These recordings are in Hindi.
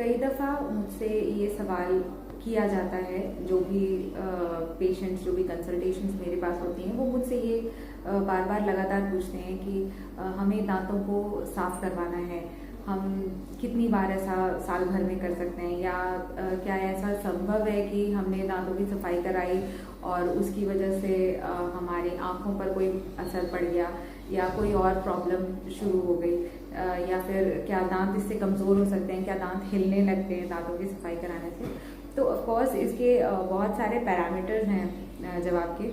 कई दफ़ा मुझसे ये सवाल किया जाता है, जो भी पेशेंट्स जो भी कंसल्टेशंस मेरे पास होती हैं वो मुझसे ये बार बार लगातार पूछते हैं कि हमें दांतों को साफ़ करवाना है, हम कितनी बार ऐसा साल भर में कर सकते हैं, या क्या ऐसा संभव है कि हमने दांतों की सफाई कराई और उसकी वजह से हमारी आँखों पर कोई असर पड़ गया या कोई और प्रॉब्लम शुरू हो गई, या फिर क्या दांत इससे कमज़ोर हो सकते हैं, क्या दांत हिलने लगते हैं दांतों की सफाई कराने से। तो ऑफ कोर्स इसके बहुत सारे पैरामीटर्स हैं जवाब के।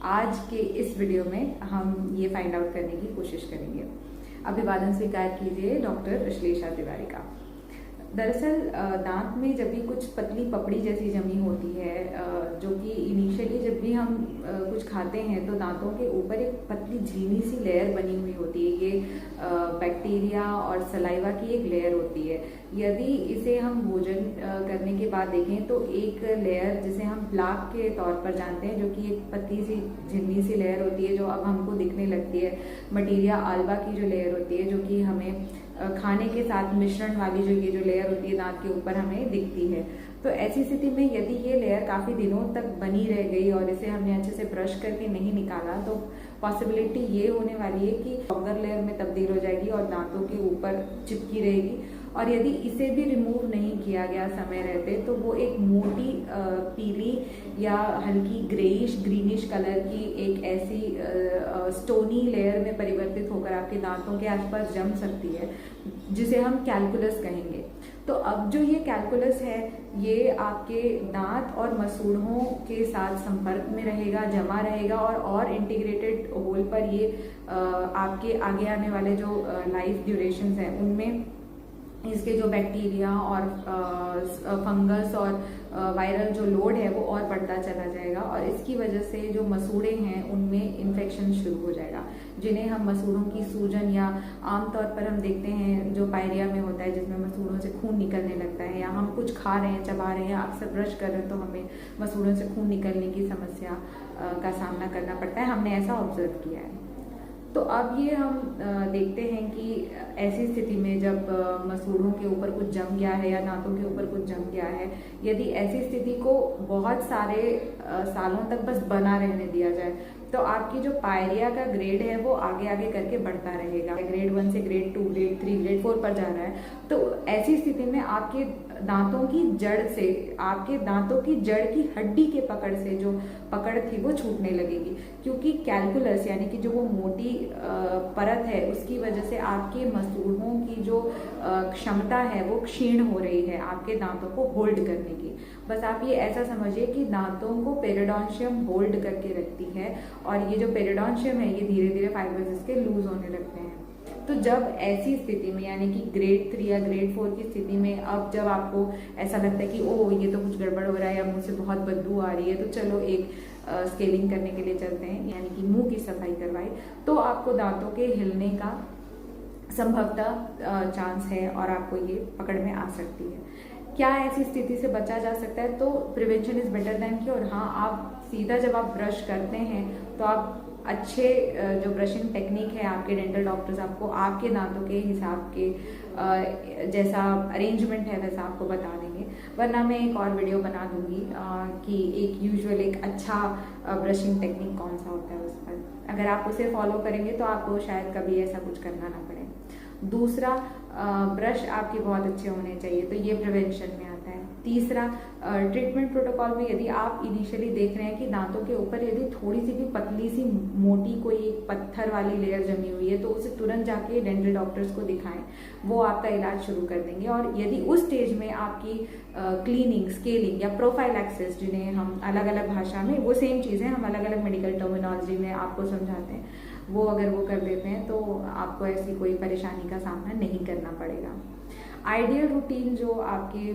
आज के इस वीडियो में हम ये फाइंड आउट करने की कोशिश करेंगे। अभिवादन स्वीकार कीजिए डॉक्टर अश्लेषा तिवारी का। दरअसल दांत में जब भी कुछ पतली पपड़ी जैसी जमी होती है, जो कि इनिशियली जब भी हम कुछ खाते हैं तो दांतों के ऊपर एक पतली झिल्ली सी लेयर बनी हुई होती है। ये बैक्टीरिया और सलाइवा की एक लेयर होती है। यदि इसे हम भोजन करने के बाद देखें तो एक लेयर जिसे हम प्लाक के तौर पर जानते हैं, जो कि एक पतली सी झिल्ली सी लेयर होती है जो अब हमको दिखने लगती है। मटीरिया आल्बा की जो लेयर होती है, जो कि हमें खाने के साथ मिश्रण वाली जो लेयर होती है दांत के ऊपर हमें दिखती है। तो ऐसी स्थिति में यदि ये लेयर काफ़ी दिनों तक बनी रह गई और इसे हमने अच्छे से ब्रश करके नहीं निकाला, तो पॉसिबिलिटी ये होने वाली है कि फंगल लेयर में तब्दील हो जाएगी और दांतों के ऊपर चिपकी रहेगी। और यदि इसे भी रिमूव नहीं किया गया समय रहते तो वो एक मोटी पीली या हल्की ग्रेइश ग्रीनिश कलर की एक ऐसी स्टोनी लेयर में परिवर्तित होकर आपके दांतों के आसपास जम सकती है, जिसे हम कैलकुलस कहेंगे। तो अब जो ये कैलकुलस है, ये आपके दांत और मसूड़ों के साथ संपर्क में रहेगा, जमा रहेगा और इंटीग्रेटेड होल पर ये आपके आगे आने वाले जो लाइफ ड्यूरेशंस हैं उनमें इसके जो बैक्टीरिया और फंगस और वायरल जो लोड है वो और बढ़ता चला जाएगा, और इसकी वजह से जो मसूड़े हैं उनमें इन्फेक्शन शुरू हो जाएगा, जिन्हें हम मसूड़ों की सूजन, या आमतौर पर हम देखते हैं जो पायरिया में होता है जिसमें मसूड़ों से खून निकलने लगता है, या हम कुछ खा रहे हैं, चबा रहे हैं, या अक्सर ब्रश कर रहे हैं तो हमें मसूड़ों से खून निकलने की समस्या का सामना करना पड़ता है। हमने ऐसा ऑब्जर्व किया है। तो अब ये हम देखते हैं कि ऐसी स्थिति में जब मसूड़ों के ऊपर कुछ जम गया है या दांतों के ऊपर कुछ जम गया है, यदि ऐसी स्थिति को बहुत सारे सालों तक बस बना रहने दिया जाए तो आपकी जो पायरिया का ग्रेड है वो आगे आगे करके बढ़ता रहेगा। ग्रेड 1 से ग्रेड 2, ग्रेड 3, ग्रेड 4 पर जा रहा है। तो ऐसी स्थिति में आपके दांतों की जड़ से, आपके दांतों की जड़ की हड्डी के पकड़ से जो पकड़ थी वो छूटने लगेगी, क्योंकि कैलकुलस यानी कि जो वो मोटी परत है उसकी वजह से आपके मसूड़ों की जो क्षमता है वो क्षीण हो रही है आपके दांतों को होल्ड करने की। बस आप ये ऐसा समझिए कि दांतों को पेरिडोन्शियम होल्ड करके रखती है, और ये जो पेरिडोन्शियम है ये धीरे धीरे फाइबर्स इसके लूज होने लगते हैं। तो जब ऐसी स्थिति में यानी कि ग्रेड 3 या ग्रेड 4 की स्थिति में अब जब आपको ऐसा लगता है कि ओह ये तो कुछ गड़बड़ हो रहा है या मुझसे बहुत बदबू आ रही है, तो चलो एक स्केलिंग करने के लिए चलते हैं, यानी कि मुंह की सफाई करवाई, तो आपको दांतों के हिलने का संभवतः चांस है और आपको ये पकड़ में आ सकती है। क्या ऐसी स्थिति से बचा जा सकता है? तो prevention is better than cure. हाँ, आप सीधा जब आप ब्रश करते हैं तो आप अच्छे जो ब्रशिंग टेक्निक है, आपके डेंटल डॉक्टर्स आपको आपके दांतों के हिसाब के जैसा अरेंजमेंट है वैसा आपको बता देंगे। वरना मैं एक और वीडियो बना दूंगी कि एक यूजुअल एक अच्छा ब्रशिंग टेक्निक कौन सा होता है उस पर। अगर आप उसे फॉलो करेंगे तो आपको शायद कभी ऐसा कुछ करना ना पड़े। दूसरा, ब्रश आपके बहुत अच्छे होने चाहिए, तो ये प्रिवेंशन में आता है। तीसरा, ट्रीटमेंट प्रोटोकॉल में यदि आप इनिशियली देख रहे हैं कि दांतों के ऊपर यदि थोड़ी सी भी पतली सी मोटी कोई एक पत्थर वाली लेयर जमी हुई है तो उसे तुरंत जाके डेंटल डॉक्टर्स को दिखाएं, वो आपका इलाज शुरू कर देंगे। और यदि उस स्टेज में आपकी क्लीनिंग, स्केलिंग या प्रोफाइलैक्सिस, जिन्हें हम अलग अलग भाषा में, वो सेम चीज़ें हम अलग अलग मेडिकल टर्मिनोलॉजी में आपको समझाते हैं, वो अगर वो कर देते हैं तो आपको ऐसी कोई परेशानी का सामना नहीं करना पड़ेगा। आइडियल रूटीन जो आपके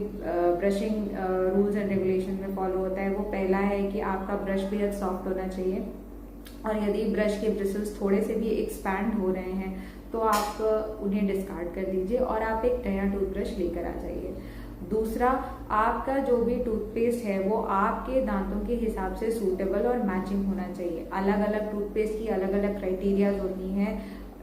ब्रशिंग रूल्स एंड रेगुलेशन में फॉलो होता है, वो पहला है कि आपका ब्रश बेहद सॉफ्ट होना चाहिए, और यदि ब्रश के ब्रिसल्स थोड़े से भी एक्सपैंड हो रहे हैं तो आप उन्हें डिस्कार्ड कर दीजिए और आप एक नया टूथब्रश लेकर आ जाइए। दूसरा, आपका जो भी टूथपेस्ट है वो आपके दांतों के हिसाब से सूटेबल और मैचिंग होना चाहिए। अलग अलग टूथपेस्ट की अलग अलग क्राइटेरियाज होती हैं।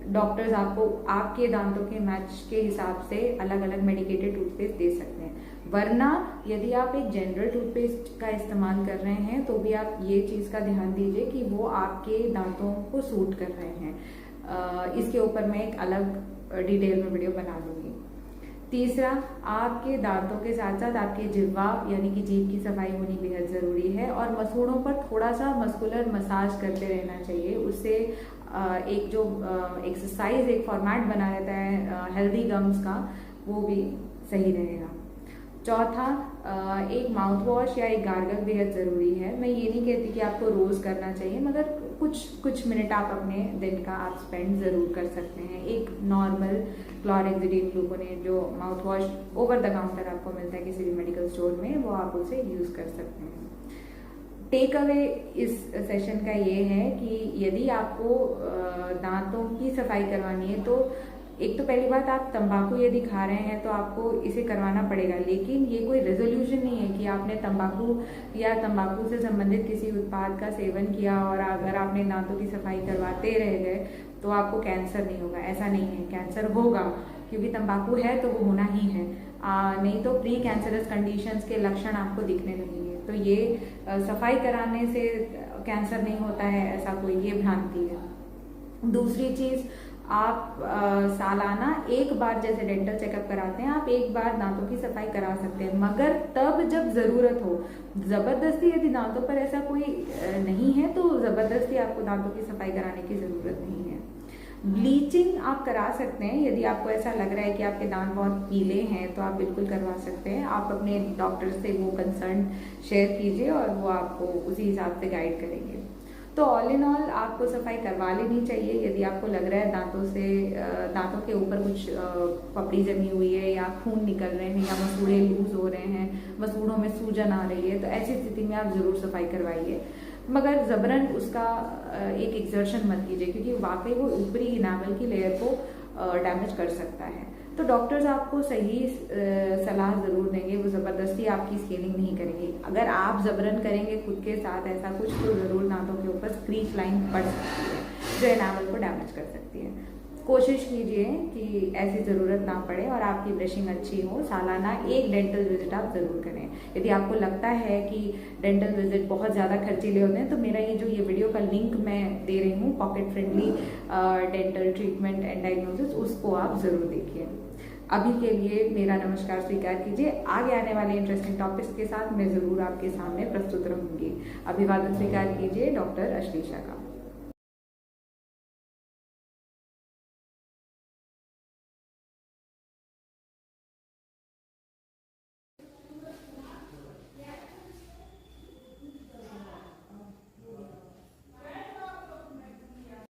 डॉक्टर्स आपको आपके दांतों के मैच के हिसाब से अलग अलग मेडिकेटेड टूथपेस्ट दे सकते हैं। वरना यदि आप एक जनरल टूथपेस्ट का इस्तेमाल कर रहे हैं तो भी आप ये चीज़ का ध्यान दीजिए कि वो आपके दांतों को सूट कर रहे हैं। इसके ऊपर मैं एक अलग डिटेल में वीडियो बना दूंगी। तीसरा, आपके दांतों के साथ साथ आपके जिह्वा यानी कि जीभ की सफाई होनी बेहद ज़रूरी है और मसूड़ों पर थोड़ा सा मस्कुलर मसाज करते रहना चाहिए। उससे एक जो एक्सरसाइज एक फॉर्मेट बना रहता है हेल्दी गम्स का, वो भी सही रहेगा। चौथा, एक माउथ वॉश या एक गार्गल बेहद ज़रूरी है। मैं ये नहीं कहती कि आपको रोज़ करना चाहिए, मगर कुछ मिनट आप अपने दिन का आप स्पेंड ज़रूर कर सकते हैं। एक नॉर्मल क्लोरेक्सिडिन ग्लूकोनेट जो mouth wash over the counter आपको मिलता है किसी भी मेडिकल स्टोर में, वो आप उसे यूज़ कर सकते हैं। टेक अवे इस सेशन का ये है कि यदि आपको दांतों की सफाई करवानी है तो एक तो पहली बात, आप तंबाकू यदि खा रहे हैं तो आपको इसे करवाना पड़ेगा, लेकिन ये कोई रेजोल्यूशन नहीं है कि आपने तंबाकू या तंबाकू से संबंधित किसी उत्पाद का सेवन किया और अगर आपने दांतों की सफाई करवाते रह गए तो आपको कैंसर नहीं होगा। ऐसा नहीं है, कैंसर होगा क्योंकि तंबाकू है तो वो होना ही है। नहीं तो प्री कैंसरस कंडीशंस के लक्षण आपको दिखने लगेंगे। तो ये सफाई कराने से कैंसर नहीं होता है ऐसा कोई, ये भ्रांति है। दूसरी चीज़, आप सालाना एक बार जैसे डेंटल चेकअप कराते हैं, आप एक बार दांतों की सफाई करा सकते हैं, मगर तब जब ज़रूरत हो। ज़बरदस्ती यदि दांतों पर ऐसा कोई नहीं है तो ज़बरदस्ती आपको दांतों की सफाई कराने की ज़रूरत नहीं है। ब्लीचिंग आप करा सकते हैं यदि आपको ऐसा लग रहा है कि आपके दांत बहुत पीले हैं, तो आप बिल्कुल करवा सकते हैं। आप अपने डॉक्टर से वो कंसर्न शेयर कीजिए और वो आपको उसी हिसाब से गाइड करेंगे। तो ऑल इन ऑल आपको सफाई करवा लेनी चाहिए यदि आपको लग रहा है दांतों के ऊपर कुछ पपड़ी जमी हुई है या खून निकल रहे हैं या मसूड़े लूज हो रहे हैं, मसूड़ों में सूजन आ रही है, तो ऐसी स्थिति में आप ज़रूर सफाई करवाइए, मगर ज़बरन उसका एक एक्सर्शन मत कीजिए क्योंकि वाकई वो ऊपरी इनामल की लेयर को डैमेज कर सकता है। तो डॉक्टर्स आपको सही सलाह ज़रूर देंगे, वो ज़बरदस्ती आपकी स्केलिंग नहीं करेंगे। अगर आप ज़बरन करेंगे खुद के साथ ऐसा कुछ तो ज़रूर दांतों के ऊपर स्क्रीच लाइन पड़ सकती है जो एनामल को डैमेज कर सकती है। कोशिश कीजिए कि ऐसी ज़रूरत ना पड़े और आपकी ब्रशिंग अच्छी हो। सालाना एक डेंटल विजिट आप ज़रूर करें। यदि आपको लगता है कि डेंटल विजिट बहुत ज़्यादा खर्चीले होते हैं तो मेरा ये वीडियो का लिंक मैं दे रही हूँ, pocket friendly dental treatment and diagnosis, उसको आप ज़रूर देखिए। अभी के लिए मेरा नमस्कार स्वीकार कीजिए। आगे आने वाले इंटरेस्टिंग टॉपिक्स के साथ मैं ज़रूर आपके सामने प्रस्तुत रहूँगी। अभिवादन स्वीकार कीजिए डॉक्टर अश्लेषा का।